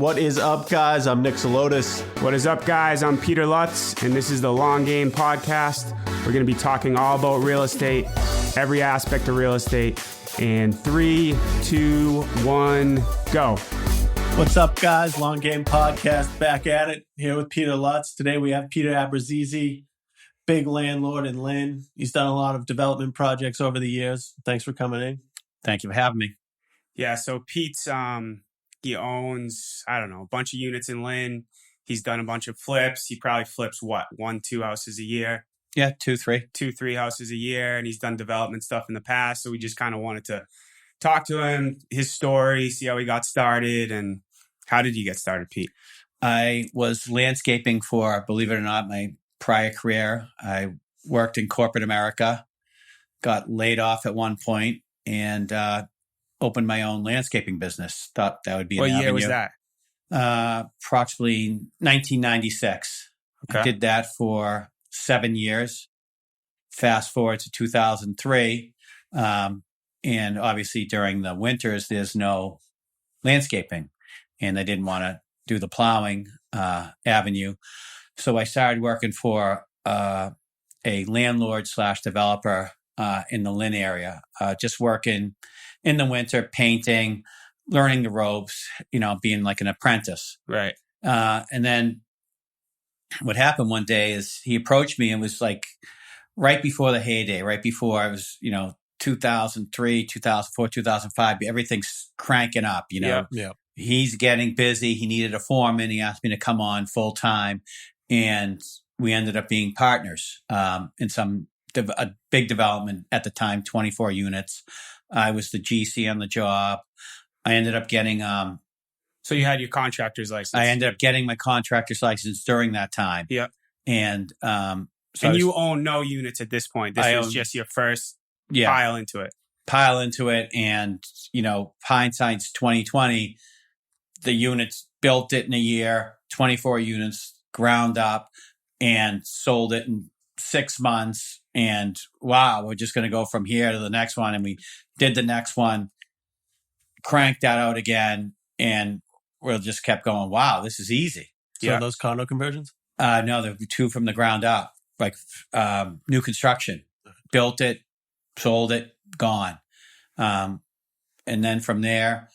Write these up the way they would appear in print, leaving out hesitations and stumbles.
What is up, guys? I'm Nick Zolotas. What is up, guys? I'm Peter Lutts, and this is the Long Game Podcast. We're going to be talking all about real estate, every aspect of real estate. And 3, 2, 1, go. What's up, guys? Long Game Podcast, back at it here with Peter Lutts. Today we have Peter Abbruzzese, big landlord in Lynn. He's done a lot of development projects over the years. Thanks for coming in. Thank you for having me. Yeah, so Pete's, he owns, a bunch of units in Lynn. He's done a bunch of flips. He probably flips, 1, 2 houses a year? Yeah, 2, 3. 2, 3 houses a year. And he's done development stuff in the past. So we just kind of wanted to talk to him, his story, see how he got started. And how did you get started, Pete? I was landscaping for, believe it or not, my prior career. I worked in corporate America, got laid off at one point, and opened my own landscaping business. Thought that would be an avenue. What year was that? Approximately 1996. Okay. I did that for 7 years. Fast forward to 2003. And obviously during the winters, there's no landscaping. And I didn't want to do the plowing avenue. So I started working for a landlord / developer in the Lynn area, just working in the winter, painting, learning the ropes, being like an apprentice. Right. And then what happened one day is he approached me and was like right before the heyday, right before I was, 2003, 2004, 2005, everything's cranking up, Yeah. He's getting busy. He needed a foreman. He asked me to come on full time. And we ended up being partners in a big development at the time, 24 units. I was the GC on the job. I ended up getting... So you had your contractor's license? I ended up getting my contractor's license during that time. Yeah. And... you own no units at this point. This was just your first pile into it. Pile into it. And, hindsight's 2020. The units built it in a year, 24 units, ground up, and sold it in 6 months. And wow, we're just going to go from here to the next one. And we did the next one, cranked that out again, and we just kept going, wow, this is easy. So those condo conversions? No, there were 2 from the ground up, like new construction. Built it, sold it, gone. And then from there,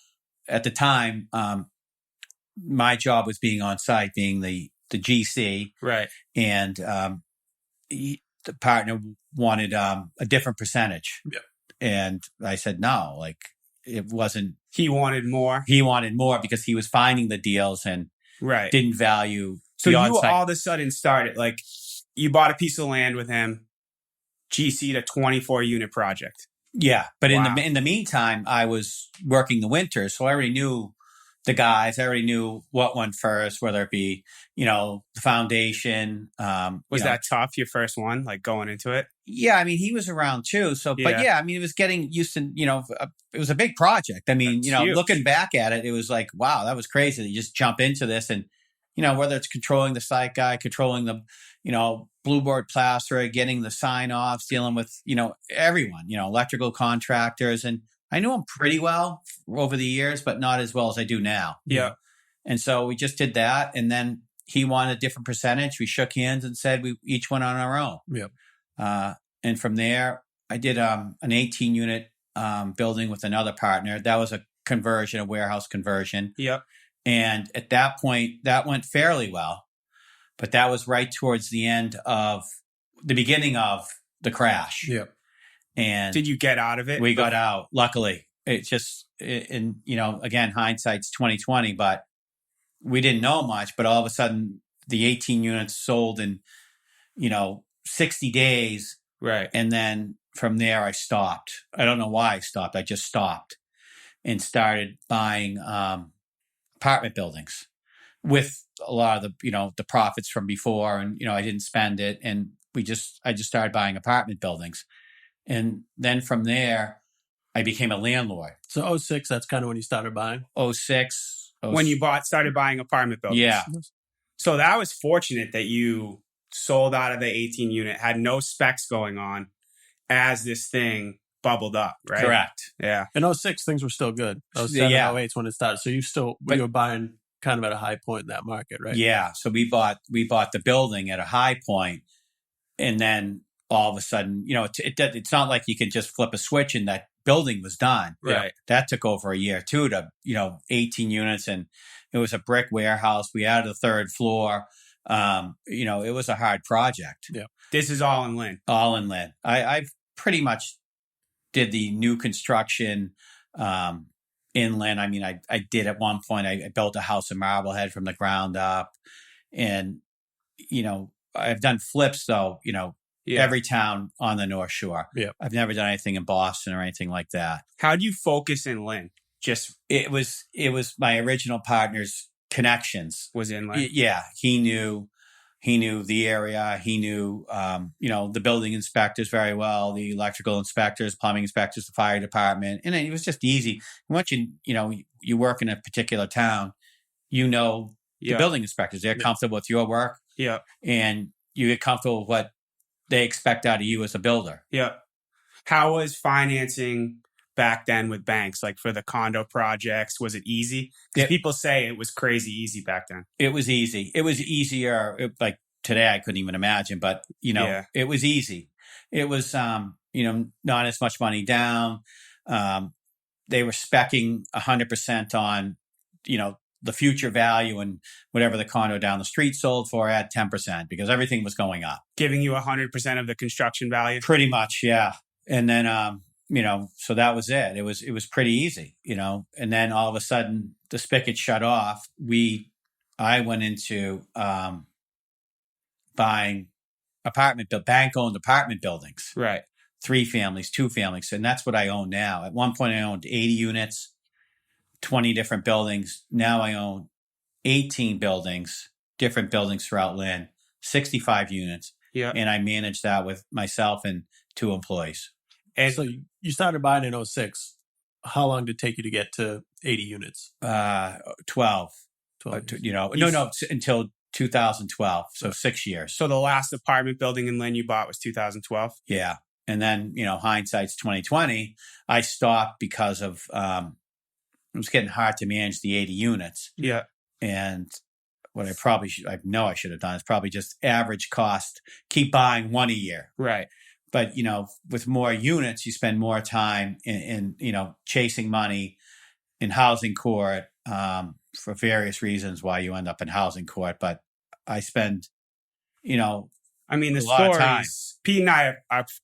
at the time, my job was being on site, being the GC. Right. And the partner wanted a different percentage. Yeah. And I said, no, it wasn't. He wanted more? He wanted more because he was finding the deals and didn't value so the you on-site. All of a sudden started, you bought a piece of land with him, GC'd a 24-unit project. Yeah. But Wow. in the meantime, I was working the winter. So I already knew the guys. I already knew what went first, whether it be, the foundation. Was that tough, your first one, going into it? Yeah, he was around too. So, but it was getting used to, it was a big project. That's huge. Looking back at it, it was like, wow, that was crazy. You just jump into this and, whether it's controlling the site guy, controlling the, blue board plasterer, getting the sign offs, dealing with, everyone, electrical contractors. And I knew them pretty well over the years, but not as well as I do now. Yeah. And so we just did that. And then he wanted a different percentage. We shook hands and said we each went on our own. Yeah. And from there, I did an 18-unit building with another partner. That was a conversion, a warehouse conversion. Yep. And at that point, that went fairly well. But that was right towards the beginning of the crash. Yeah. And did you get out of it? We got out, luckily. It's just, again, hindsight's 2020, but we didn't know much. But all of a sudden, the 18 units sold in, 60 days. Right. And then from there, I stopped. I don't know why I stopped. I just stopped and started buying apartment buildings with a lot of the profits from before. And, I didn't spend it. And I just started buying apartment buildings. And then from there, I became a landlord. So 06, that's kind of when you started buying? 06. When you started buying apartment buildings? Yeah. So that was fortunate that you sold out of the 18 unit, had no specs going on as this thing bubbled up, right? Correct. Yeah. In 06, things were still good. 07, 08 is when it started. So you were buying kind of at a high point in that market, right? Yeah. So we bought the building at a high point, and then all of a sudden, it's not like you can just flip a switch and that building was done. Right. That took over a year too to 18 units, and it was a brick warehouse. We added a third floor. It was a hard project. Yeah. This is all in Lynn. All in Lynn. I've pretty much did the new construction in Lynn. I mean, I did at one point, I built a house in Marblehead from the ground up. And, I've done flips though, every town on the North Shore. Yeah. I've never done anything in Boston or anything like that. How do you focus in Lynn? It was my original partner's connections. Was in Lynn? Yeah. He knew the area. He knew, the building inspectors very well, the electrical inspectors, plumbing inspectors, the fire department. And it was just easy. Once you work in a particular town, the building inspectors, they're comfortable with your work. Yeah. And you get comfortable with what they expect out of you as a builder. Yeah. How was financing back then with banks? Like for the condo projects, was it easy? Because people say it was crazy easy back then. It was easy. It was easier. Like today, I couldn't even imagine, but It was easy. It was, not as much money down. They were speccing 100% on, the future value and whatever the condo down the street sold for at 10% because everything was going up. Giving you 100% of the construction value? Pretty much, yeah. And then, so that was it. It was pretty easy, and then all of a sudden the spigot shut off. I went into buying bank-owned apartment buildings. Right. 3 families, 2 families. And that's what I own now. At one point I owned 80 units, 20 different buildings. Now I own 18 buildings, different buildings throughout Lynn, 65 units. Yeah. And I manage that with myself and 2 employees. And so you started buying in 2006. How long did it take you to get to 80 units? 12. Until 2012. So 6 years. So the last apartment building in Lynn you bought was 2012? Yeah. And then, hindsight's 2020. I stopped because of, it was getting hard to manage the 80 units. Yeah. And what I should have done is probably just average cost, keep buying 1 a year. Right. But, with more units, you spend more time in chasing money in housing court for various reasons why you end up in housing court. But I spend, the stories, Pete and I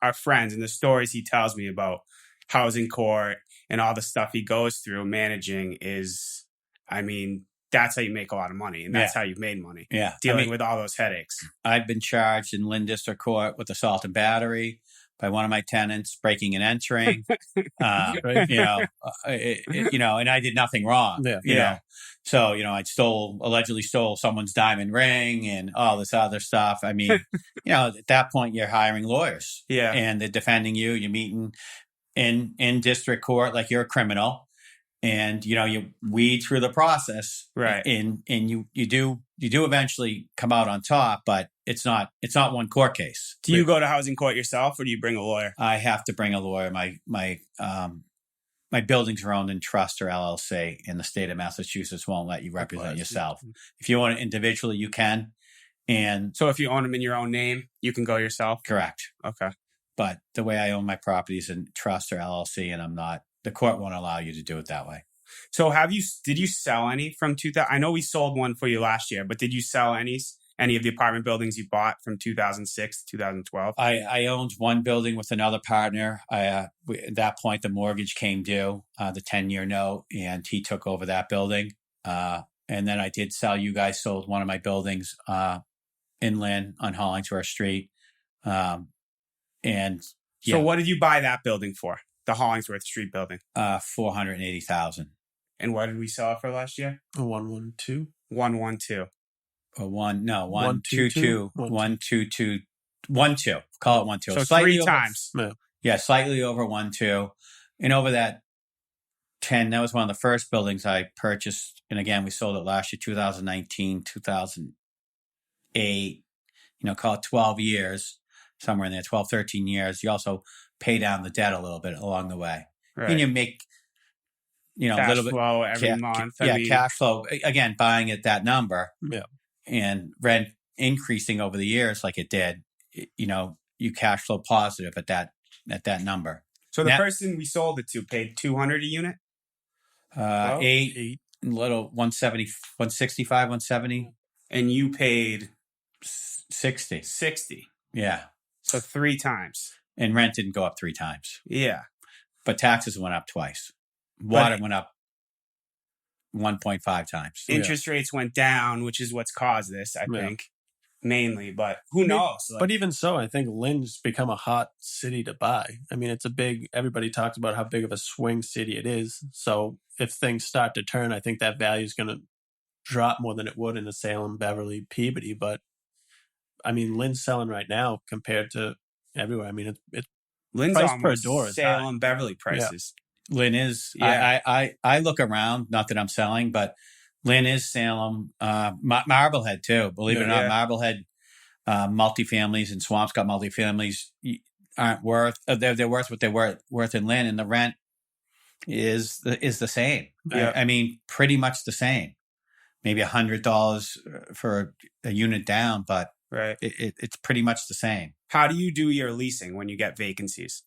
are friends, and the stories he tells me about housing court and all the stuff he goes through managing is, that's how you make a lot of money. And that's how you've made money. Yeah. Dealing with all those headaches. I've been charged in Lynn District Court with assault and battery by one of my tenants, breaking and entering, and I did nothing wrong, So, I allegedly stole someone's diamond ring and all this other stuff. I mean, at that point you're hiring lawyers, and they're defending you. You're meeting in district court like you're a criminal, and you weed through the process, right? And you do eventually come out on top, but it's not one court case. Do you go to housing court yourself, or do you bring a lawyer? I have to bring a lawyer. My buildings are owned in trust or LLC, and the state of Massachusetts won't let you represent yourself. If you own it individually, you can. And so if you own them in your own name, you can go yourself? Correct. Okay. But the way I own my properties in trust or LLC, and the court won't allow you to do it that way. So did you sell any from 2000? I know we sold one for you last year, but did you sell any of the apartment buildings you bought from 2006 to 2012? I owned one building with another partner. At that point, the mortgage came due, the 10-year note, and he took over that building. And then I did sell. You guys sold one of my buildings in Lynn on Hollingsworth Street. So what did you buy that building for? The Hollingsworth Street building? $480,000. And what did we sell it for last year? 112. 112. 122. 122. 12. Call it 12. So slightly 3 times. Yeah, slightly over 12. And over that 10, that was one of the first buildings I purchased. And again, we sold it last year, 2019, 2008. Call it 12 years, somewhere in there, 12, 13 years. You also pay down the debt a little bit along the way. Right. And you make a cash little bit flow every month. cash flow. Again, buying at that number, Yeah. and rent increasing over the years like it did. You cash flow positive at that number. So the person we sold it to paid $200 a unit. Eight, little 170, 165, 170, and you paid 60. 60. Yeah. So 3 times. And rent didn't go up 3 times. Yeah. But taxes went up twice. Water went up 1.5 times. Interest rates went down, which is what's caused this, I think, mainly. But who knows? But even so, I think Lynn's become a hot city to buy. I mean, everybody talks about how big of a swing city it is. So if things start to turn, I think that value is going to drop more than it would in a Salem, Beverly, Peabody. But I mean, Lynn's selling right now compared to everywhere. I mean, it's Lynn's price almost per door is Salem, Beverly prices. Lynn is. Yeah. I look around. Not that I'm selling, but Lynn is Salem. Marblehead too. Believe it or not, Marblehead multifamilies and Swampscott multifamilies aren't worth. They're worth what they're worth in Lynn, and the rent is the same. Yeah. I mean, pretty much the same. Maybe $100 for a unit down, but it's pretty much the same. How do you do your leasing when you get vacancies?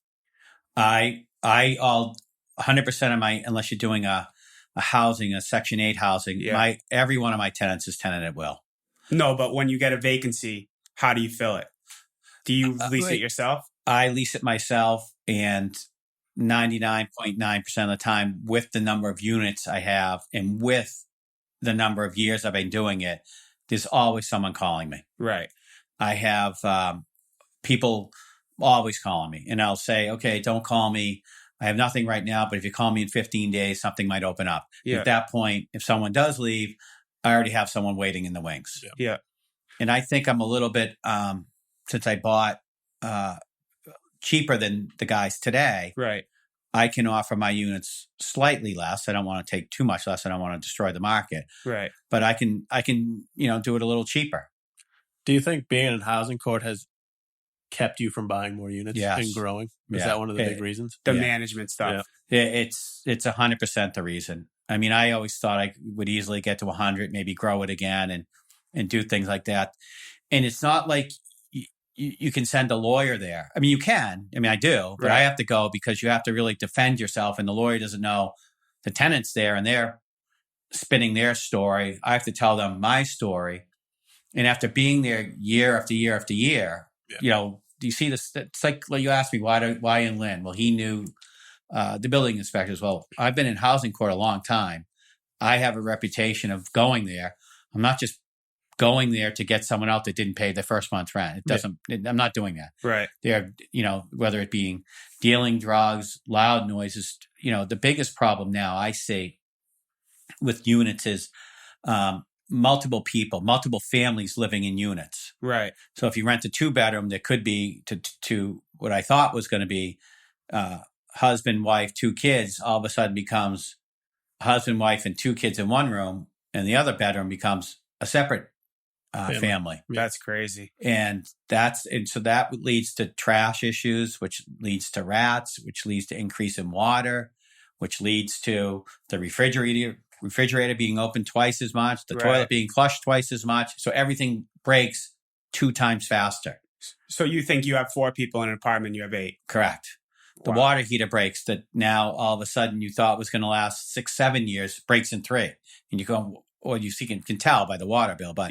I all 100% of my, unless you're doing a housing, a Section 8 housing, every one of my tenants is tenant at will. No, but when you get a vacancy, how do you fill it? Do you lease it yourself? I lease it myself, and 99.9% of the time, with the number of units I have and with the number of years I've been doing it, there's always someone calling me. Right. I have people always calling me, and I'll say, okay, don't call me. I have nothing right now, but if you call me in 15 days, something might open up. Yeah. At that point, if someone does leave, I already have someone waiting in the wings. Yeah. And I think I'm a little bit, since I bought cheaper than the guys today, right? I can offer my units slightly less. I don't want to take too much less. I don't want to destroy the market. Right. But I can, do it a little cheaper. Do you think being in housing court has kept you from buying more units and growing? Is that one of the big reasons? The management stuff. Yeah. It's 100% the reason. I mean, I always thought I would easily get to 100, maybe grow it again and do things like that. And it's not like you can send a lawyer there. I mean, you can. I mean, I do. But I have to go because you have to really defend yourself. And the lawyer doesn't know the tenants there and they're spinning their story. I have to tell them my story. And after being there year after year after year, do you see this? It's like you asked me, why in Lynn? Well, he knew the building inspectors. Well, I've been in housing court a long time. I have a reputation of going there. I'm not just going there to get someone out that didn't pay the first month's rent. It doesn't. I'm not doing that. Right. They're, whether it being dealing drugs, loud noises. The biggest problem now I see with units is multiple people, multiple families living in units. Right. So if you rent a 2-bedroom, there could be to what I thought was going to be husband, wife, 2 kids, all of a sudden becomes husband, wife, and 2 kids in one room, and the other bedroom becomes a separate family. That's crazy. And so that leads to trash issues, which leads to rats, which leads to increase in water, which leads to the refrigerator being open twice as much, the toilet being flushed twice as much. So everything breaks 2 times faster. So you think you have 4 people in an apartment, you have 8? Correct. The water heater breaks that now all of a sudden you thought was going to last 6-7 years, breaks in 3. And you go, or you can tell by the water bill, but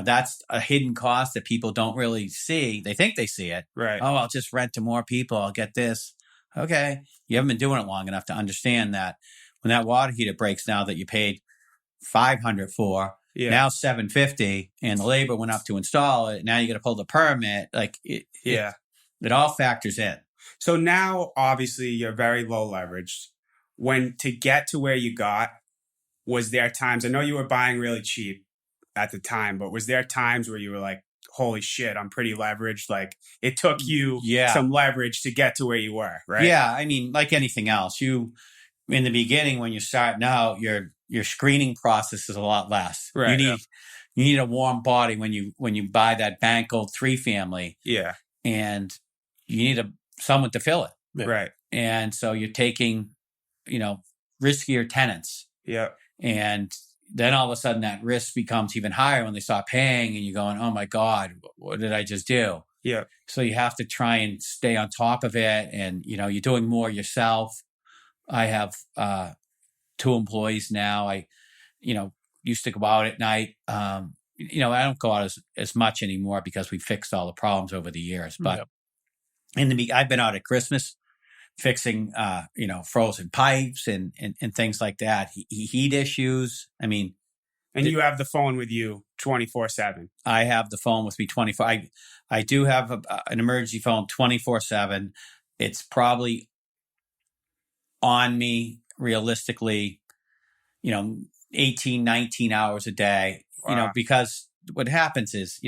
that's a hidden cost that people don't really see. They think they see it. Right. Oh, I'll just rent to more people. I'll get this. Okay. You haven't been doing it long enough to understand that when that water heater breaks now that you paid $500 for, now $750, and the labor went up to install it. Now you got to pull the permit. Like it all factors in. So now, obviously, you're very low leveraged. To get to where you got, was there times, I know you were buying really cheap at the time, but was there times where you were like, holy shit, I'm pretty leveraged? Like it took you some leverage to get to where you were, right? Yeah. I mean, like anything else, in the beginning, when you're starting out, your screening process is a lot less. Right. You need a warm body when you buy that bank old 3-family. Yeah. And you need someone to fill it. Yeah. Right. And so you're taking, riskier tenants. Yeah. And then all of a sudden that risk becomes even higher when they start paying and you're going, oh my God, what did I just do? Yeah. So you have to try and stay on top of it. And, you're doing more yourself. I have 2 employees now. I, used to go out at night. I don't go out as much anymore because we fixed all the problems over the years. But I've been out at Christmas fixing, frozen pipes and things like that. Heat issues. I mean, and you have the phone with you 24/7. I have the phone with me 24. I do have an emergency phone 24/7. It's probably on me realistically, 18, 19 hours a day, Wow. because what happens is,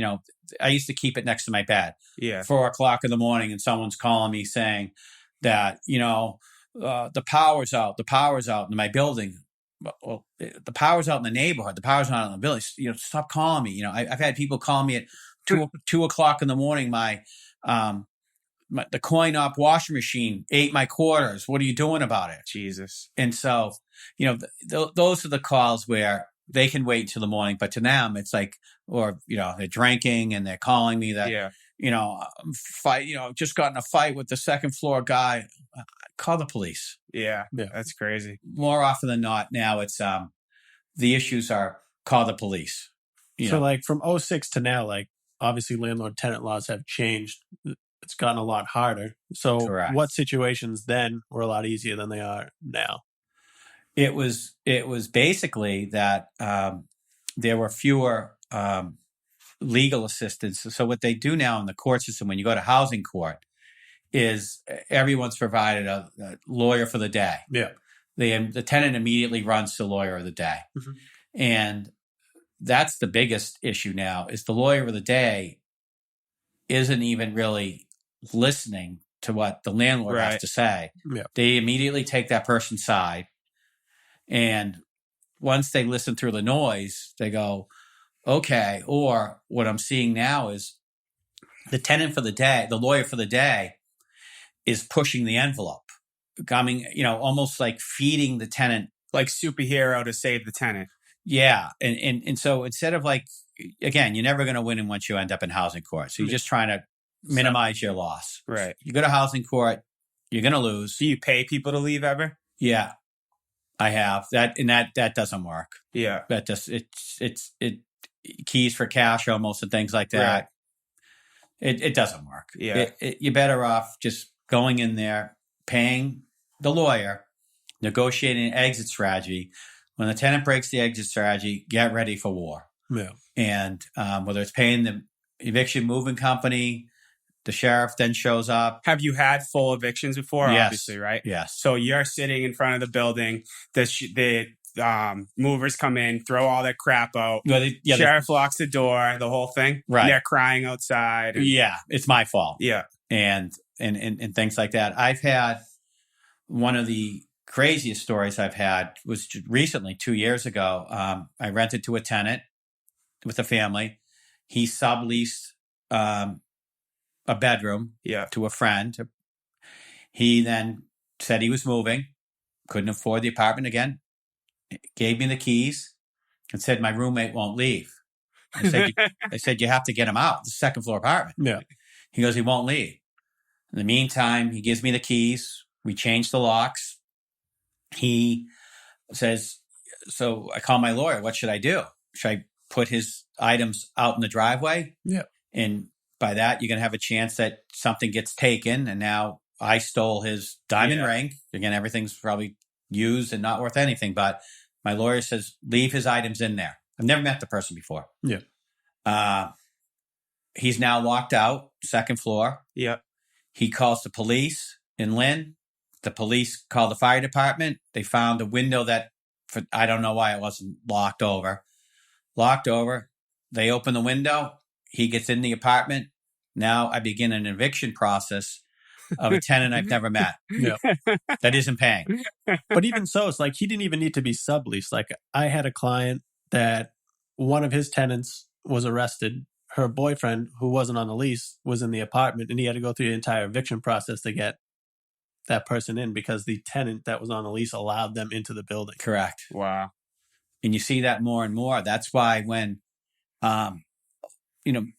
I used to keep it next to my bed. Yeah. 4:00 in the morning and someone's calling me saying that, the power's out in my building. Well, the power's out in the neighborhood. The power's not in the building. Stop calling me. I've had people call me at 2:00 in the morning. The coin-op washing machine ate my quarters. What are you doing about it? Jesus. And so, those are the calls where they can wait until the morning. But to them, it's like, or, they're drinking and they're calling me that, just got in a fight with the second floor guy. Call the police. Yeah. That's crazy. More often than not, now it's the issues are call the police. So like from 06 to now, like obviously landlord-tenant laws have changed. It's gotten a lot harder. So Correct. What situations then were a lot easier than they are now? It was basically that there were fewer legal assistance. So what they do now in the court system, when you go to housing court, is everyone's provided a lawyer for the day. Yeah. The tenant immediately runs to the lawyer of the day. Mm-hmm. And that's the biggest issue now, is the lawyer of the day isn't even really listening to what the landlord has to say. Yeah. They immediately take that person's side. And once they listen through the noise, they go, okay. Or what I'm seeing now is the tenant for the day, the lawyer for the day is pushing the envelope, coming, almost like feeding the tenant. Like superhero to save the tenant. Yeah. And so instead of like, again, you're never going to win once you end up in housing court. So you're just trying to minimize your loss. Right. You go to housing court, you're going to lose. Do you pay people to leave ever? Yeah, I have that. And that doesn't work. Yeah. That just, it's keys for cash almost and things like that. Right. It doesn't work. Yeah. You're better off just going in there, paying the lawyer, negotiating an exit strategy. When the tenant breaks the exit strategy, get ready for war. Yeah. And whether it's paying the eviction moving company, the sheriff then shows up. Have you had full evictions before? Yes. Obviously, right? Yes. So you're sitting in front of the building. The movers come in, throw all their crap out. Sheriff locks the door, the whole thing. Right. And they're crying outside. Yeah, it's my fault. Yeah. And things like that. I've had one of the craziest stories I've had was recently, 2 years ago. I rented to a tenant with a family. He subleased a bedroom to a friend. He then said he was moving, couldn't afford the apartment again, gave me the keys and said, my roommate won't leave. I said, you have to get him out. It's a second floor apartment. Yeah. He goes, he won't leave. In the meantime, he gives me the keys. We change the locks. He says, so I call my lawyer. What should I do? Should I put his items out in the driveway? Yeah. And by that, you're going to have a chance that something gets taken. And now I stole his diamond ring. Again, everything's probably used and not worth anything. But my lawyer says, leave his items in there. I've never met the person before. Yeah. He's now locked out, second floor. Yeah. He calls the police in Lynn. The police call the fire department. They found a window that, I don't know why it wasn't locked over. They open the window. He gets in the apartment. Now I begin an eviction process of a tenant I've never met. Yeah. That isn't paying. But even so, it's like he didn't even need to be subleased. Like I had a client that one of his tenants was arrested. Her boyfriend, who wasn't on the lease, was in the apartment, and he had to go through the entire eviction process to get that person in because the tenant that was on the lease allowed them into the building. Correct. Wow. And you see that more and more. That's why when,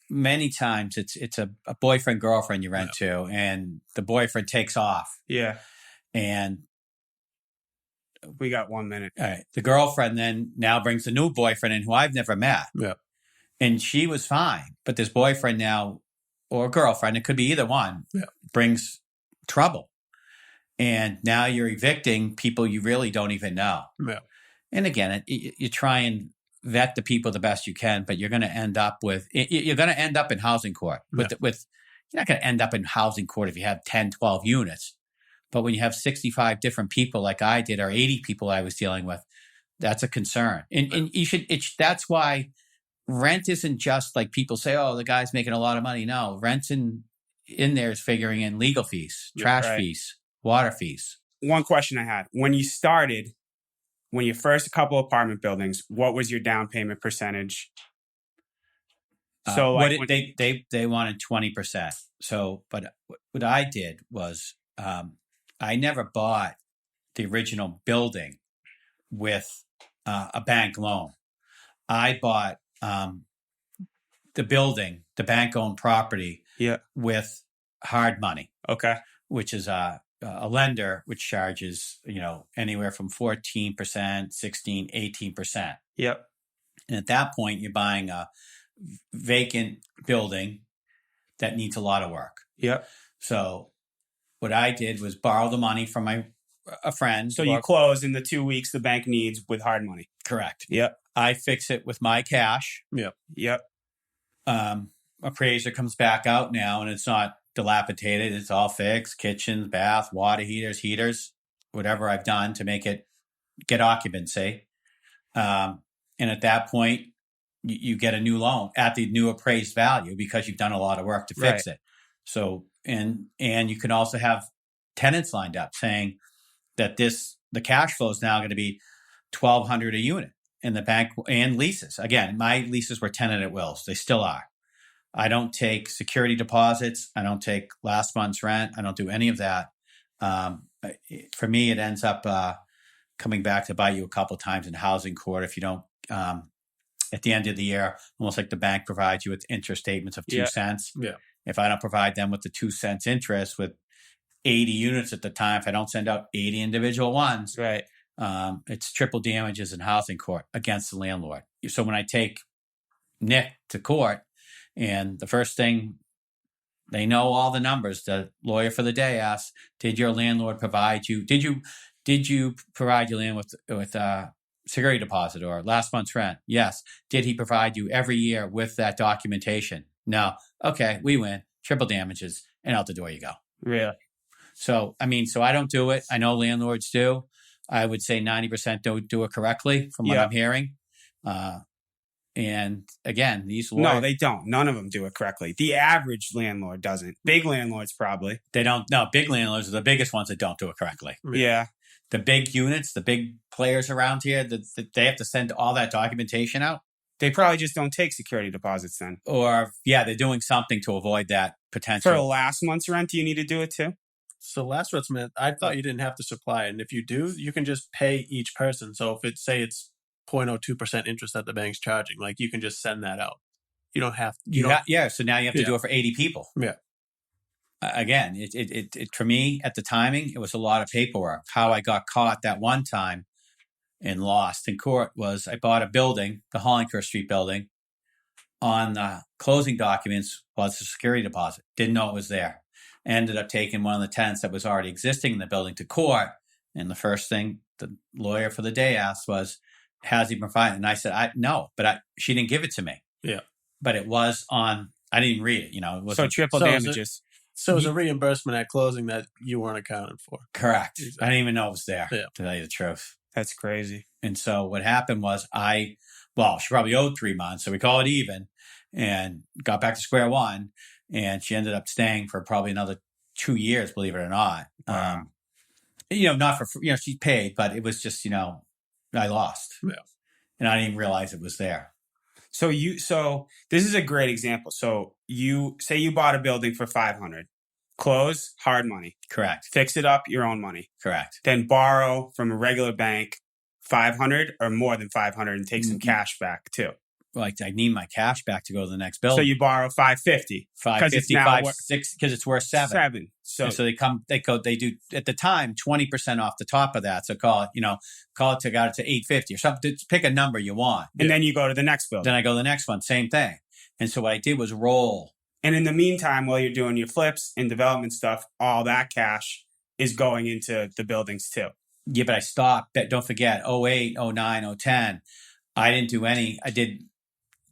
many times it's a boyfriend, girlfriend you rent to, and the boyfriend takes off. Yeah. And we got 1 minute. All right. The girlfriend then now brings a new boyfriend in who I've never met. Yeah. And she was fine. But this boyfriend now, or girlfriend, it could be either one, brings trouble. And now you're evicting people you really don't even know. Yeah. And again, you try and vet the people the best you can, but you're going to end up in housing court. You're not going to end up in housing court if you have 10, 12 units. But when you have 65 different people like I did, or 80 people I was dealing with, that's a concern. And that's why rent isn't just like people say, oh, the guy's making a lot of money. No, rent's in there is figuring in legal fees, trash fees, water fees. One question I had. When you started, when your first couple apartment buildings, what was your down payment percentage? So they wanted 20%. So, but what I did was I never bought the original building with a bank loan. I bought the building, the bank-owned property, with hard money. Okay. Which is a lender which charges, anywhere from 14%, 16, 18%. Yep. And at that point, you're buying a vacant building that needs a lot of work. Yep. So what I did was borrow the money from a friend. So you close in the 2 weeks the bank needs with hard money. Correct. Yep. I fix it with my cash. Yep. Yep. Appraiser comes back out now and it's not dilapidated. It's all fixed. Kitchens, bath, water heaters, whatever I've done to make it get occupancy. And at that point, you get a new loan at the new appraised value because you've done a lot of work to fix it. So, and you can also have tenants lined up saying that the cash flow is now going to be $1,200 a unit in the bank, and leases. Again, my leases were tenant at wills. They still are. I don't take security deposits. I don't take last month's rent. I don't do any of that. For me, it ends up coming back to bite you a couple of times in housing court if you don't. At the end of the year, almost like the bank provides you with interest statements of 2 cents. Yeah. If I don't provide them with the 2 cents interest with 80 units at the time, if I don't send out 80 individual ones, it's triple damages in housing court against the landlord. So when I take Nick to court, and the first thing, they know all the numbers, the lawyer for the day asks, did your landlord provide you? Did you provide your landlord with security deposit or last month's rent? Yes. Did he provide you every year with that documentation? No. Okay, we win. Triple damages, and out the door you go. Really? So, I don't do it. I know landlords do. I would say 90% don't do it correctly from what I'm hearing. And again, these lawyers... No, they don't. None of them do it correctly. The average landlord doesn't. Big landlords probably. They don't. No, big landlords are the biggest ones that don't do it correctly. Yeah. The big units, the big players around here, they have to send all that documentation out. They probably just don't take security deposits then. Or, they're doing something to avoid that potential. For last month's rent, do you need to do it too? So last month's rent, I thought you didn't have to supply it. And if you do, you can just pay each person. So if it's 0.02% interest that the bank's charging, like you can just send that out. You don't have to. So now you have to do it for 80 people. Yeah. Again, it for me at the timing, it was a lot of paperwork. How I got caught that one time and lost in court was I bought a building, the Hollingford Street building. On the closing documents was a security deposit. Didn't know it was there. Ended up taking one of the tenants that was already existing in the building to court. And the first thing the lawyer for the day asked was, has he provided? And I said, no, but she didn't give it to me. Yeah. But it was on, I didn't read it. It was so triple damages. So it was a reimbursement at closing that you weren't accounted for. Correct. Exactly. I didn't even know it was there, to tell you the truth. That's crazy. And so what happened was she probably owed 3 months. So we call it even and got back to square one. And she ended up staying for probably another 2 years, believe it or not. Wow. Not for, she paid, but it was just, I lost. Yeah. And I didn't even realize it was there. So this is a great example. So you say you bought a building for $500. Close, hard money. Correct. Fix it up, your own money. Correct. Then borrow from a regular bank $500 or more than $500 and take some cash back too. Like I need my cash back to go to the next building. So you borrow $550. 550, 560 because it's worth $7. So they do at the time 20% off the top of that. So call it to $850 or something. Pick a number you want. And then you go to the next building. Then I go to the next one, same thing. And so what I did was roll. And in the meantime, while you're doing your flips and development stuff, all that cash is going into the buildings too. Yeah, but I stopped. Don't forget, 08, 09, 010. I didn't do any. I did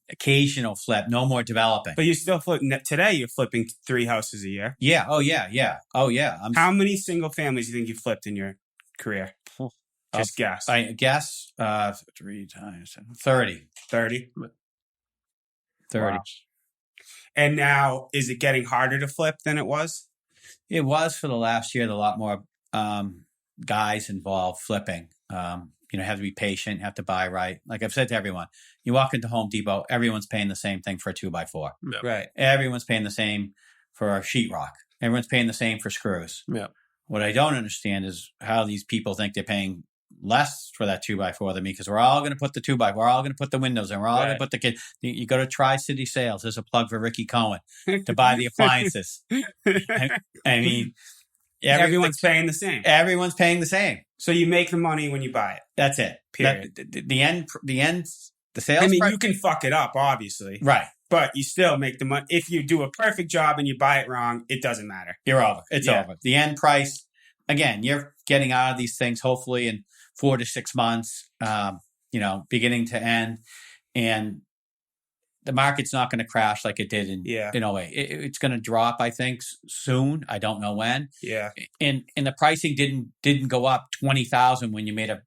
occasional flip, no more developing. But you still flip. Today, you're flipping 3 houses a year. Yeah. Oh, yeah. How many single families do you think you flipped in your career? Just guess. I guess 3 times 30. 30? 30. Wow. And now, is it getting harder to flip than it was? It was for the last year. A lot more guys involved flipping. Have to be patient, have to buy right. Like I've said to everyone, you walk into Home Depot, everyone's paying the same thing for a 2x4. Yep. Right. Everyone's paying the same for a sheetrock. Everyone's paying the same for screws. Yeah. What I don't understand is how these people think they're paying less for that 2x4 than me, because we're all going to put the 2x4, we're all going to put the windows in, we're all going to put the kid. You go to Tri-City Sales. There's a plug for Ricky Cohen to buy the appliances. I mean, everyone's paying the same. Everyone's paying the same. So you make the money when you buy it. That's it. Period. The sales. I mean, you can fuck it up, obviously. Right. But you still make the money. If you do a perfect job and you buy it wrong, it doesn't matter. You're over. It's over. The end price, again, you're getting out of these things hopefully in 4 to 6 months, beginning to end. And the market's not going to crash like it did in 08. It's going to drop, I think, soon. I don't know when. Yeah. And the pricing didn't go up 20,000 when you made a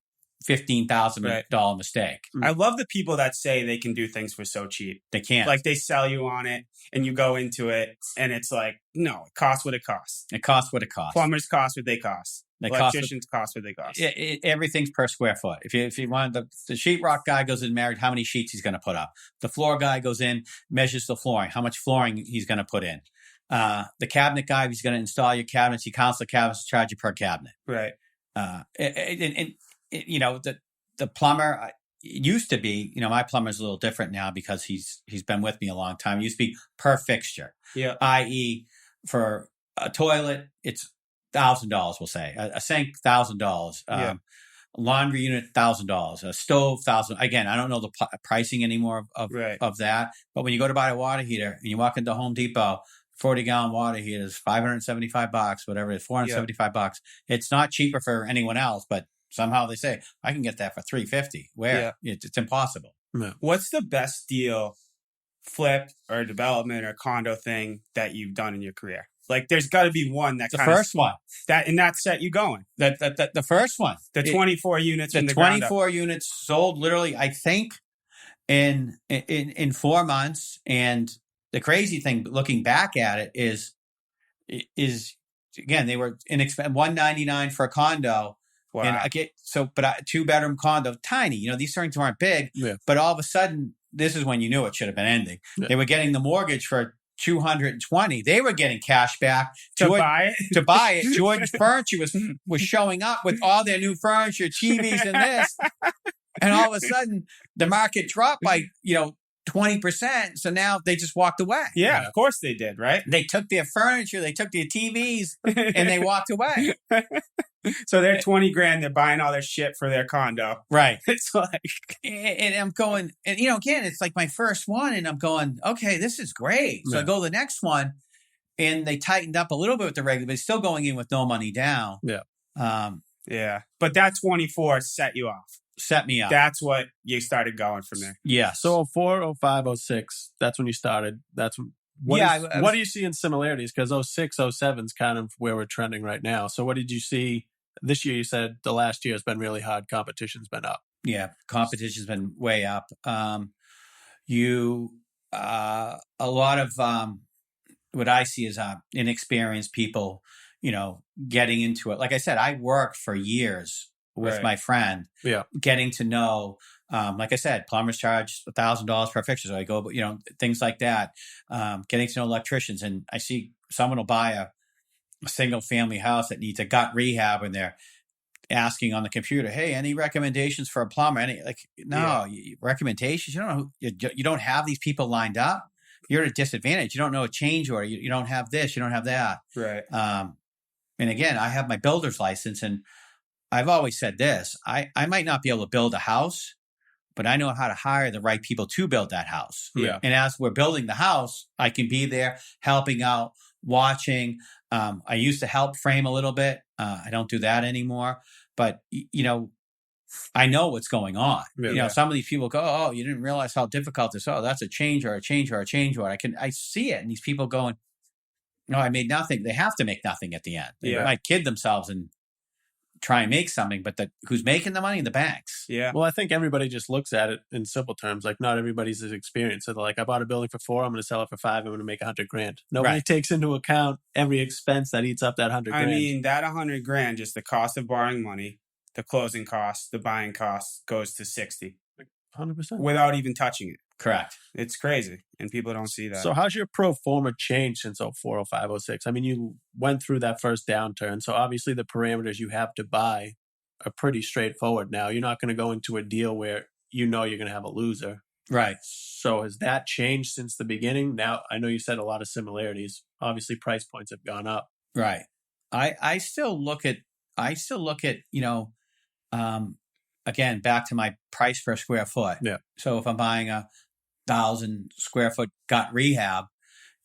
$15,000 mistake. I love the people that say they can do things for so cheap. They can't. Like they sell you on it and you go into it and it's like, no, it costs what it costs. It costs what it costs. Plumbers cost what they cost. Electricians cost what they cost. Everything's per square foot. If you want the sheetrock guy goes in, measured how many sheets he's going to put up. The floor guy goes in, measures the flooring, how much flooring he's going to put in. The cabinet guy, he's going to install your cabinets. He counts the cabinets, charge you per cabinet. Right. The plumber, it used to be, my plumber's a little different now because he's been with me a long time. It used to be per fixture. Yeah. I.e. for a toilet, it's $1,000, we'll say. A sink, $1,000. Laundry unit, $1,000. A stove, $1,000. Again, I don't know the pricing anymore of that. But when you go to buy a water heater and you walk into Home Depot, 40-gallon water heater is $575, whatever it is, $475. It's not cheaper for anyone else, but somehow they say, I can get that for $350. Where? It's impossible. Yeah. What's the best deal, flip or development or condo thing that you've done in your career? Like, there's got to be one that the first one that set you going. The first one, the 24 units, the 24 units sold literally, I think, in 4 months. And the crazy thing, looking back at it, is again, they were $199 for a condo. Wow. And but a 2-bedroom condo, tiny. These things weren't big, but all of a sudden, this is when you knew it should have been ending. Yeah. They were getting the mortgage for $220. They were getting cash back to buy it. George Furniture was showing up with all their new furniture, TVs, and this, and all of a sudden the market dropped by 20%. So now they just walked away. Yeah, of course they did. Right? They took their furniture, they took their TVs, and they walked away. So they're $20,000. They're buying all their shit for their condo. Right. It's like, and I'm going, and again, it's like my first one, and I'm going, okay, this is great. So I go to the next one, and they tightened up a little bit with the regular, but still going in with no money down. Yeah. But that 24 set you off. Set me up. That's what you started going from there. Yeah. So 04, 05, 06, that's when you started. That's what do you see in similarities? Because 06, 07 is kind of where we're trending right now. So what did you see this year? You said the last year has been really hard. Competition's been up. Yeah, competition's been way up. A lot of what I see is inexperienced people, getting into it. Like I said, I worked for years with my friend, getting to know, like I said, plumbers charge $1,000 per fixture. So I go, things like that, getting to know electricians. And I see someone will buy a single family house that needs a gut rehab and they're asking on the computer, hey, any recommendations for a plumber? Recommendations? You don't know, you don't have these people lined up. You're at a disadvantage. You don't know a change order. You don't have this. You don't have that. Right. And again, I have my builder's license, and I've always said this. I might not be able to build a house, but I know how to hire the right people to build that house. Yeah. And as we're building the house, I can be there helping out, watching. I used to help frame a little bit. I don't do that anymore. But, I know what's going on. Yeah. Some of these people go, oh, you didn't realize how difficult this. Oh, that's a change order. I see it. And these people going, no, I made nothing. They have to make nothing at the end. They might kid themselves and try and make something, but who's making the money? The banks. Yeah. Well, I think everybody just looks at it in simple terms. Like, not everybody's as experienced. So they're like, I bought a building for $4, I'm going to sell it for $5, I'm going to make $100,000. Nobody takes into account every expense that eats up that $100,000. I mean, that $100,000, just the cost of borrowing money, the closing costs, the buying costs goes to 60. 100%. Without even touching it. Correct. It's crazy. And people don't see that. So how's your pro forma changed since 04, 05, 06? I mean, you went through that first downturn. So obviously the parameters you have to buy are pretty straightforward now. You're not going to go into a deal where you're going to have a loser. Right. So has that changed since the beginning? Now, I know you said a lot of similarities. Obviously, price points have gone up. Right. I still look at, again, back to my price per square foot. Yeah. So if I'm buying a 1,000 square foot gut rehab,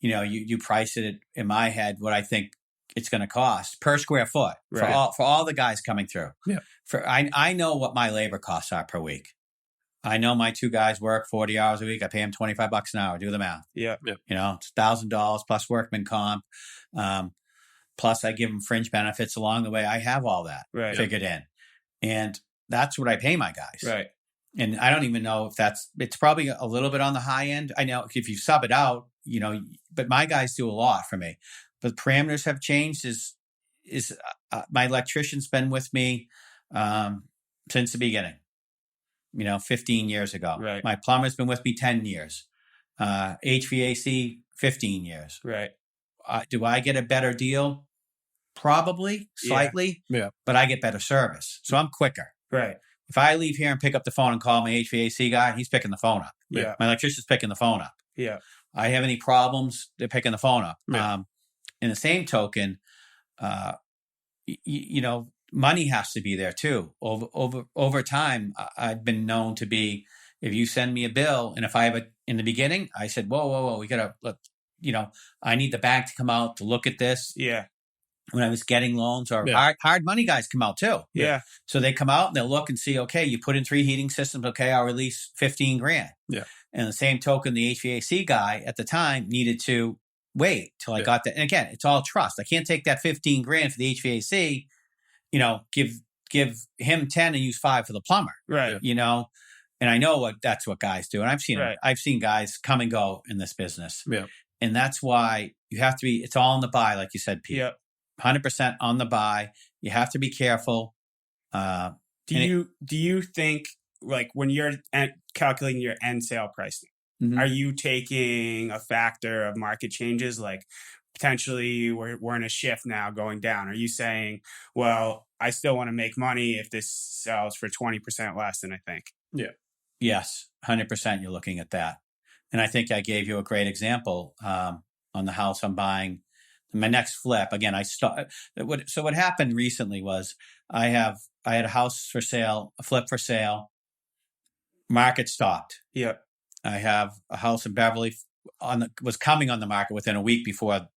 you price it in my head what I think it's going to cost per square foot for all the guys coming through. Yeah. I know what my labor costs are per week. I know my 2 guys work 40 hours a week. I pay them $25 an hour. Do the math. Yeah. It's $1,000 plus workman comp. Plus I give them fringe benefits along the way. I have all that figured in. And that's what I pay my guys. Right. And I don't even know if it's probably a little bit on the high end. I know if you sub it out, but my guys do a lot for me. But the parameters have changed my electrician's been with me since the beginning, 15 years ago. Right. My plumber's been with me 10 years. HVAC, 15 years. Right. Do I get a better deal? Probably, slightly. Yeah. But I get better service. So I'm quicker. Right. If I leave here and pick up the phone and call my HVAC guy, he's picking the phone up. Yeah. My electrician's picking the phone up. Yeah. I have any problems, they're picking the phone up. Yeah. In the same token, money has to be there too. Over time, I've been known to be, if you send me a bill, and if I have in the beginning, I said, whoa, we got to, I need the bank to come out to look at this. Yeah. When I was getting loans, or hard money guys come out too. Yeah. So they come out and they'll look and see, okay, you put in 3 heating systems. Okay, I'll release $15,000. Yeah. And the same token, the HVAC guy at the time needed to wait till I got that. And again, it's all trust. I can't take that $15,000 for the HVAC, give him 10 and use 5 for the plumber. Right. And I know that's what guys do. And I've seen guys come and go in this business. Yeah. And that's why you have to be, it's all in the buy, like you said, Pete. Yeah. 100% on the buy. You have to be careful. Do you think, like, when you're calculating your end sale pricing, mm-hmm. are you taking a factor of market changes? Like, potentially we're in a shift now going down. Are you saying, well, I still want to make money if this sells for 20% less than I think? Yeah. Yes, 100% you're looking at that. And I think I gave you a great example on the house I'm buying. My next flip, again, so what happened recently was I had a house for sale, a flip for sale. Market stopped. Yeah. I have a house in Beverly was coming on the market within a week before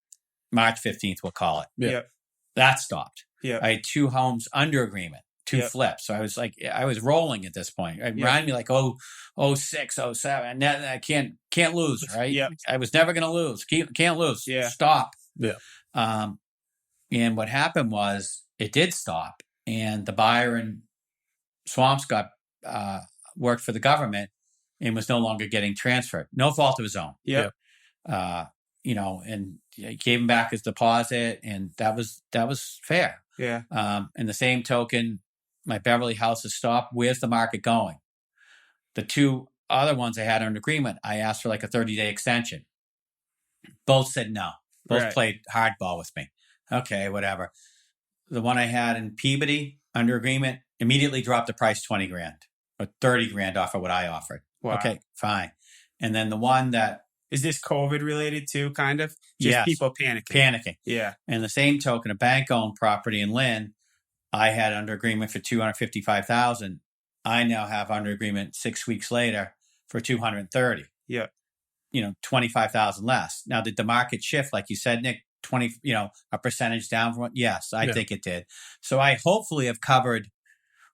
March 15th, we'll call it. Yeah. That stopped. Yeah. I had 2 homes under agreement, 2 flips. So I was rolling at this point. It reminded me like 06, 07. I can't lose, right? Yeah. I was never going to lose. Can't lose. Yeah. Stop. Yeah. And what happened was it did stop, and the buyer in Swampscott worked for the government and was no longer getting transferred. No fault of his own. Yeah. And he gave him back his deposit, and that was fair. Yeah. In the same token, my Beverly house has stopped. Where's the market going? The 2 other ones I had under agreement, I asked for like a 30-day extension. Both said no. Both played hardball with me. Okay, whatever. The one I had in Peabody under agreement immediately dropped the price 20 grand or 30 grand off of what I offered. Wow. Okay, fine. And then the one that Is this COVID related too, kind of? Just Yes. people panicking. panicking. Yeah. And the same token, a bank-owned property in Lynn, I had under agreement for $255,000. I now have under agreement 6 weeks later for $230,000. Yeah. 25,000 less. Now, did the market shift, like you said, Nick? A percentage down from what? Yes, I think it did. So I hopefully have covered,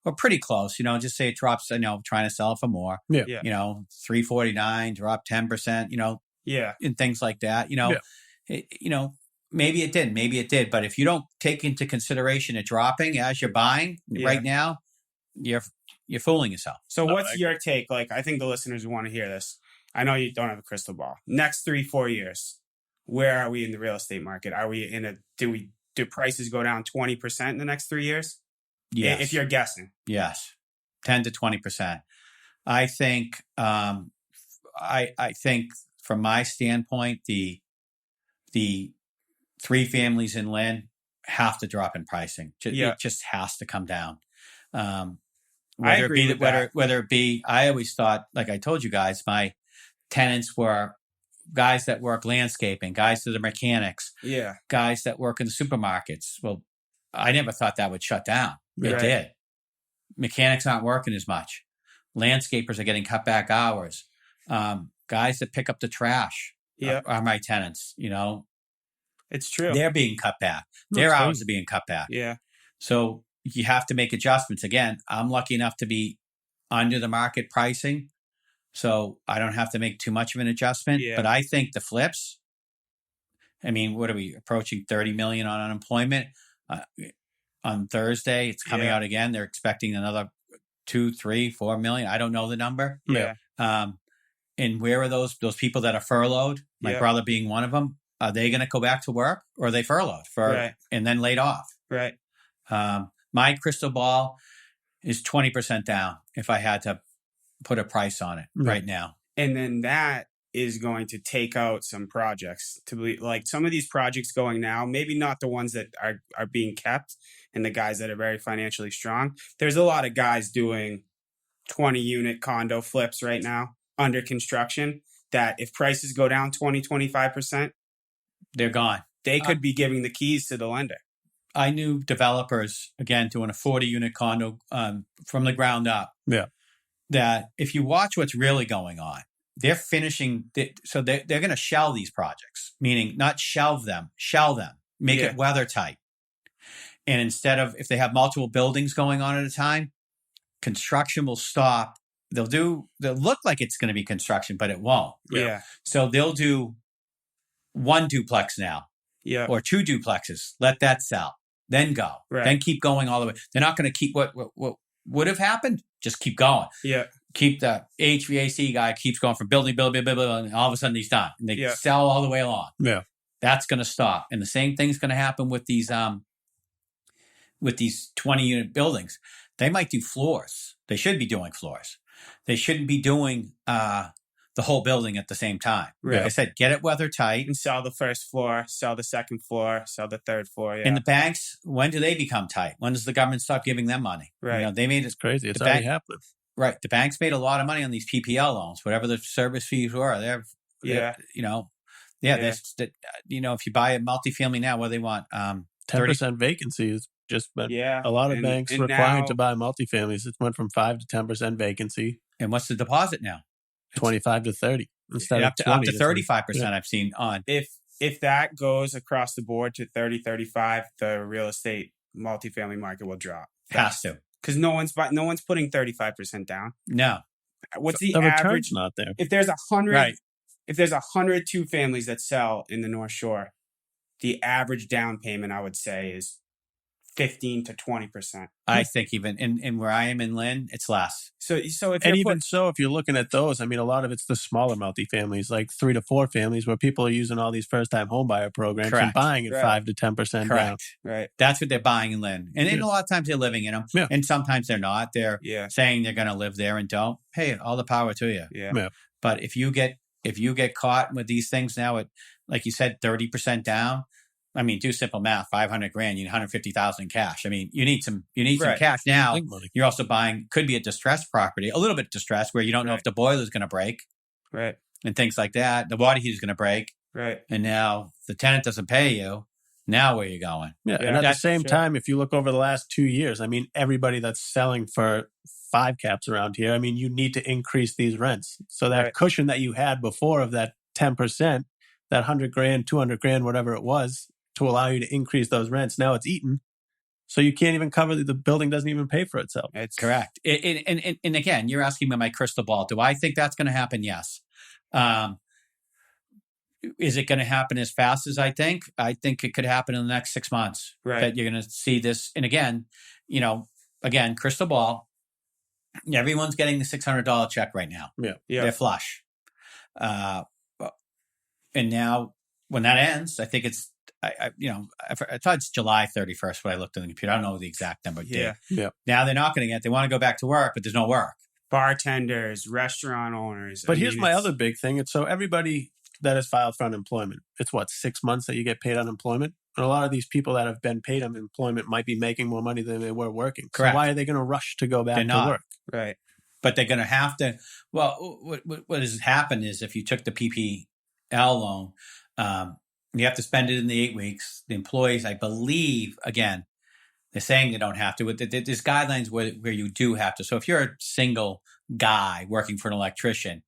or pretty close. Just say it drops. Trying to sell it for more. Yeah. 349 drop 10%. And things like that. Maybe it did. But if you don't take into consideration it dropping as you're buying right now, you're fooling yourself. So what's your take? Like, I think the listeners want to hear this. I know you don't have a crystal ball. Next 3-4 years, where are we in the real estate market? Are we do prices go down 20% in the next 3 years? Yes. If you're guessing. Yes. 10 to 20%. I think, I think from my standpoint, the 3 families in Lynn have to drop in pricing. It just has to come down. Whether it be, I always thought, like I told you guys, my tenants were guys that work landscaping, guys that are mechanics, guys that work in the supermarkets. Well, I never thought that would shut down. It did. Mechanics aren't working as much. Landscapers are getting cut back hours. Guys that pick up the trash are my tenants. It's true. They're being cut back. Their hours are being cut back. Yeah. So you have to make adjustments. Again, I'm lucky enough to be under the market pricing, so I don't have to make too much of an adjustment. Yeah. But I think the flips, what are we approaching 30 million on unemployment? On Thursday, it's coming out again. They're expecting another 2, 3, 4 million. I don't know the number. Yeah. And where are those people that are furloughed? My brother being one of them. Are they going to go back to work, or are they furloughed and then laid off? Right. My crystal ball is 20% down if I had to put a price on it right now. And then that is going to take out some projects, to be like some of these projects going now, maybe not the ones that are being kept and the guys that are very financially strong. There's a lot of guys doing 20-unit condo flips right now under construction that if prices go down 20, 25%, they're gone. They could be giving the keys to the lender. I knew developers, again, doing a 40-unit condo from the ground up. Yeah. That if you watch what's really going on, they're finishing. So they're going to shell these projects, meaning not shelve them, make it weather tight. And instead of, if they have multiple buildings going on at a time, construction will stop. They'll look like it's going to be construction, but it won't. Yeah. So they'll do 1 duplex now. Yeah. Or 2 duplexes. Let that sell. Then go. Right. Then keep going all the way. They're not going to keep what would have happened. Just keep going. Yeah. Keep the HVAC guy keeps going from building, and all of a sudden he's done. And they sell all the way along. Yeah. That's going to stop. And the same thing's going to happen with these 20-unit buildings. They might do floors. They should be doing floors. They shouldn't be doing the whole building at the same time. Right. Like I said, get it weather tight. And sell the first floor, sell the second floor, sell the third floor. Yeah. And the banks, when do they become tight? When does the government stop giving them money? They made it. It's crazy. It's already happening. Right. The banks made a lot of money on these PPL loans, whatever the service fees were. If you buy a multifamily now, what do they want? 10% vacancy is just been a lot of banks required now, to buy multifamilies. It went from 5 to 10% vacancy. And what's the deposit now? 25 to 30 instead of 20 up to 35%. Yeah. I've seen on. If that goes across the board to 30, 35, the real estate multifamily market will drop. Has to. Because no one's putting 35% down. No. What's the return's average? Not there. If there's 100, if there's 100 2 families that sell in the North Shore, the average down payment I would say is 15 to 20%. I think even in where I am in Lynn, it's less. So if if you're looking at those, a lot of it's the smaller multifamilies, like 3 to 4 families, where people are using all these first-time homebuyer programs and buying at 5 to 10% down. Right. That's what they're buying in Lynn, and a lot of times they're living in them, and sometimes they're not. They're saying they're going to live there and don't. Hey, all the power to you. Yeah. But if you get caught with these things now at, like you said, 30% down, I mean, do simple math, 500 grand, you need 150,000 cash. I mean, you need some Right. cash. Now Big money. you're also buying, could be a distressed property, a little bit distressed where you don't know Right. if the boiler is going to break Right. and things like that. The water heater is going to break. Right. And now the tenant doesn't pay you. Now where are you going? Yeah. Yeah. And at the That's- same sure. time, if you look over the last 2 years, I mean, everybody that's selling for 5 caps around here, I mean, you need to increase these rents. So that Right. cushion that you had before of that 10%, that 100 grand, 200 grand, whatever it was, to allow you to increase those rents, now it's eaten. So you can't even cover, the building doesn't even pay for itself. It's Correct. And again, you're asking me my crystal ball. Do I think that's going to happen? Yes. Is it going to happen as fast as I think? I think it could happen in the next 6 months. Right. That you're going to see this. And again, crystal ball. Everyone's getting the $600 check right now. Yeah. They're flush. And now when that ends, I think it's, I thought it's July 31st when I looked on the computer. I don't know the exact number. Yeah. Yeah. Now they're not going to they want to go back to work, but there's no work. Bartenders, restaurant owners. But here's my other big thing. It's so everybody that has filed for unemployment, it's 6 months that you get paid unemployment. And a lot of these people that have been paid unemployment might be making more money than they were working. Correct. So why are they going to rush to go back They're to not. work? Right. But they're going to have to. Well, what has happened is if you took the PPL loan, you have to spend it in the 8 weeks. The employees, I believe, again, they're saying they don't have to. There's guidelines where you do have to. So if you're a single guy working for an electrician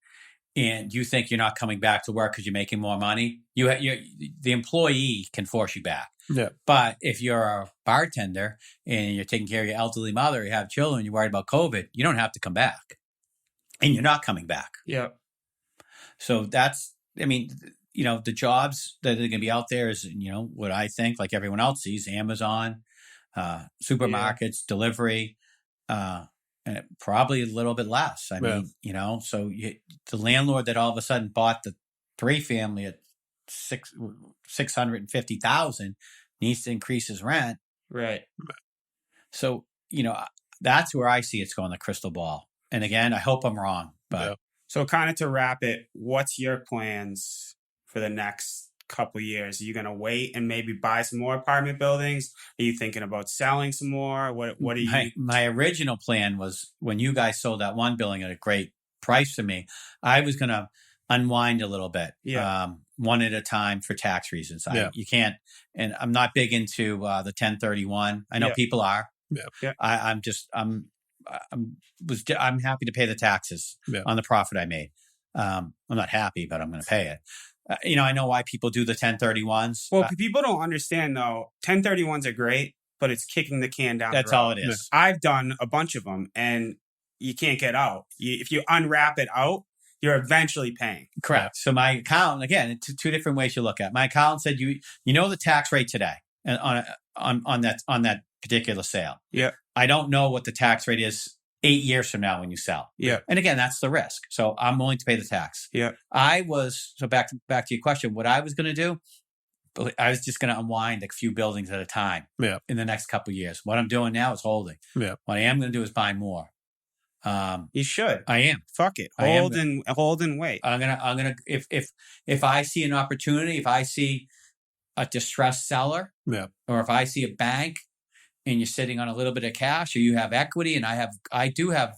and you think you're not coming back to work because you're making more money, the employee can force you back. Yeah. But if you're a bartender and you're taking care of your elderly mother, you have children, you're worried about COVID, you don't have to come back. And you're not coming back. Yeah. So that's, the jobs that are going to be out there is, what I think, like everyone else sees, Amazon, supermarkets, delivery, and probably a little bit less. I mean, so the landlord that all of a sudden bought the 3-family at $650,000 needs to increase his rent. Right. So, that's where I see it's going, the crystal ball. And again, I hope I'm wrong, but So kind of to wrap it, what's your plans for the next couple of years? Are you going to wait and maybe buy some more apartment buildings? Are you thinking about selling some more? What are you? My original plan was when you guys sold that one building at a great price for me, I was going to unwind a little bit, one at a time for tax reasons. You can't, and I'm not big into the 1031. I know people are. Yeah. I'm happy to pay the taxes on the profit I made. I'm not happy, but I'm going to pay it. I know why people do the 1031s. Well, people don't understand though. 1031s are great, but it's kicking the can down. That's the road. all it is. I've done a bunch of them, and you can't get out. If you unwrap it out, you're eventually paying. Correct. So my accountant, again, two different ways you look at it. My accountant said, you know the tax rate today on that particular sale. Yeah. I don't know what the tax rate is 8 years from now when you sell. Yeah. And again, that's the risk. So I'm willing to pay the tax. Yeah. So back to your question, what I was going to do, I was just going to unwind a few buildings at a time in the next couple of years. What I'm doing now is holding. Yeah. What I am going to do is buy more. You should. I am. Fuck it. Hold and wait. I'm gonna if I see an opportunity, if I see a distressed seller, or if I see a bank and you're sitting on a little bit of cash, or you have equity, and I do have,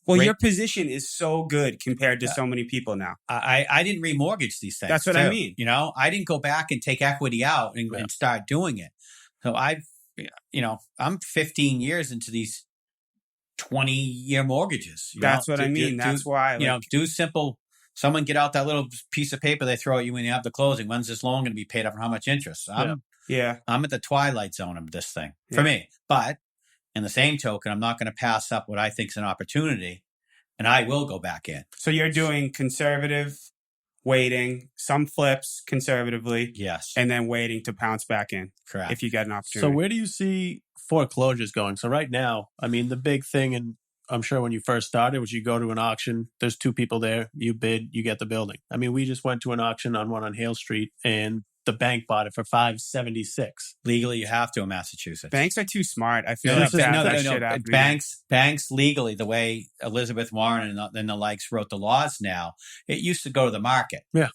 Well, your position is so good compared to so many people now. I didn't remortgage these things. That's what I mean. I didn't go back and take equity out and start doing it. So I'm 15 years into these 20-year mortgages. That's what I mean. That's why. Do simple. Someone get out that little piece of paper they throw at you when you have the closing. When's this loan going to be paid up, and how much interest? I'm at the twilight zone of this thing for me. But in the same token, I'm not going to pass up what I think is an opportunity, and I will go back in. So you're doing conservative, waiting, some flips conservatively, yes, and then waiting to pounce back in. Correct. If you get an opportunity. So where do you see foreclosures going? So right now, I mean, the big thing, and I'm sure when you first started, was you go to an auction, there's 2 people there, you bid, you get the building. I mean, we just went to an auction on one on Hale Street, and the bank bought it for $576. Legally, you have to in Massachusetts. Banks are too smart. I feel Yeah, like that no. shit after you. Banks legally, the way Elizabeth Warren and the likes wrote the laws now, it used to go to the market. Yeah.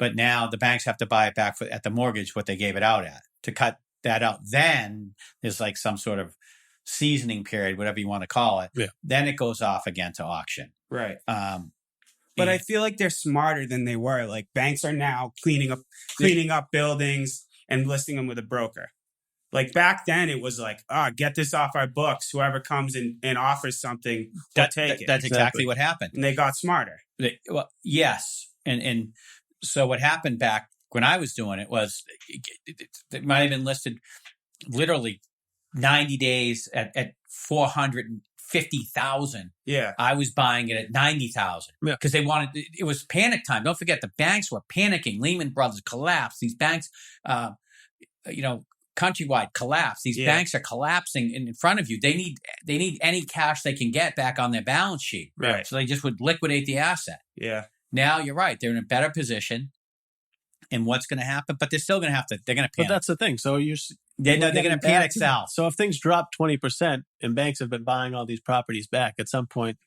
But now the banks have to buy it back at the mortgage what they gave it out at. To cut that out, then there's like some sort of seasoning period, whatever you want to call it. Yeah. Then it goes off again to auction. Right. But I feel like they're smarter than they were. Like banks are now cleaning up buildings and listing them with a broker. Like back then, it was like, get this off our books. Whoever comes and offers something, we'll take it. That's exactly what happened. And they got smarter. Well, yes. And so what happened back when I was doing it was it might have been listed literally 90 days at 450,000. Yeah. I was buying it at 90,000 because they wanted, it was panic time. Don't forget the banks were panicking. Lehman Brothers collapsed. These banks, Countrywide collapsed. These banks are collapsing in front of you. They need any cash they can get back on their balance sheet. Right. So they just would liquidate the asset. Yeah. Now you're right. They're in a better position. And what's going to happen? But they're still going to have to. They're going to panic. But that's the thing. So they're going to panic sell. So if things drop 20% and banks have been buying all these properties back, at some point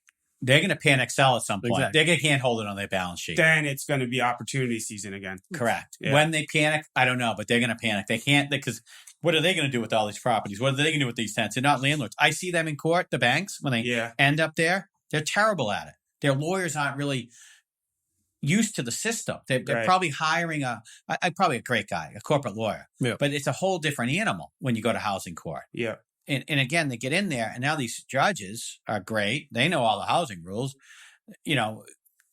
they're going to panic sell at some point. Exactly. They can't hold it on their balance sheet. Then it's going to be opportunity season again. Correct. Yeah. When they panic, I don't know, but they're going to panic. They can't because what are they going to do with all these properties? What are they going to do with these tenants? They're not landlords. I see them in court, the banks, when they end up there. They're terrible at it. Their lawyers aren't really used to the system. They're probably hiring probably a great guy, a corporate lawyer. Yeah. But it's a whole different animal when you go to housing court. Yeah. And again, they get in there, and now these judges are great. They know all the housing rules,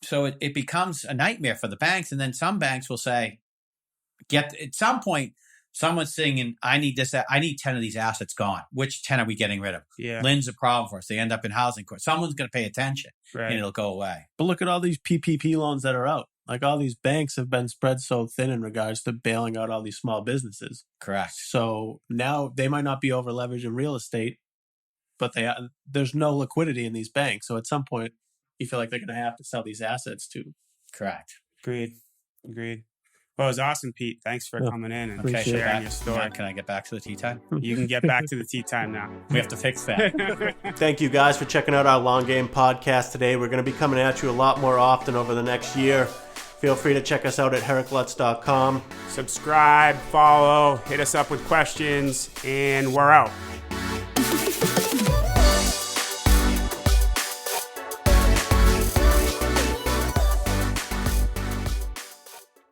so it becomes a nightmare for the banks. And then some banks will say, at some point, someone's saying, I need 10 of these assets gone. Which 10 are we getting rid of? Yeah. Lynn's a problem for us. They end up in housing court. Someone's going to pay attention, and it'll go away. But look at all these PPP loans that are out. Like all these banks have been spread so thin in regards to bailing out all these small businesses. Correct. So now they might not be over leveraged in real estate, but there's no liquidity in these banks. So at some point, you feel like they're going to have to sell these assets too. Correct. Agreed. Well, it was awesome, Pete. Thanks for coming in and sharing your story. Can I get back to the tea time? You can get back to the tea time now. We have to fix that. Thank you guys for checking out our Long Game podcast today. We're going to be coming at you a lot more often over the next year. Feel free to check us out at herricklutts.com. Subscribe, follow, hit us up with questions, and we're out.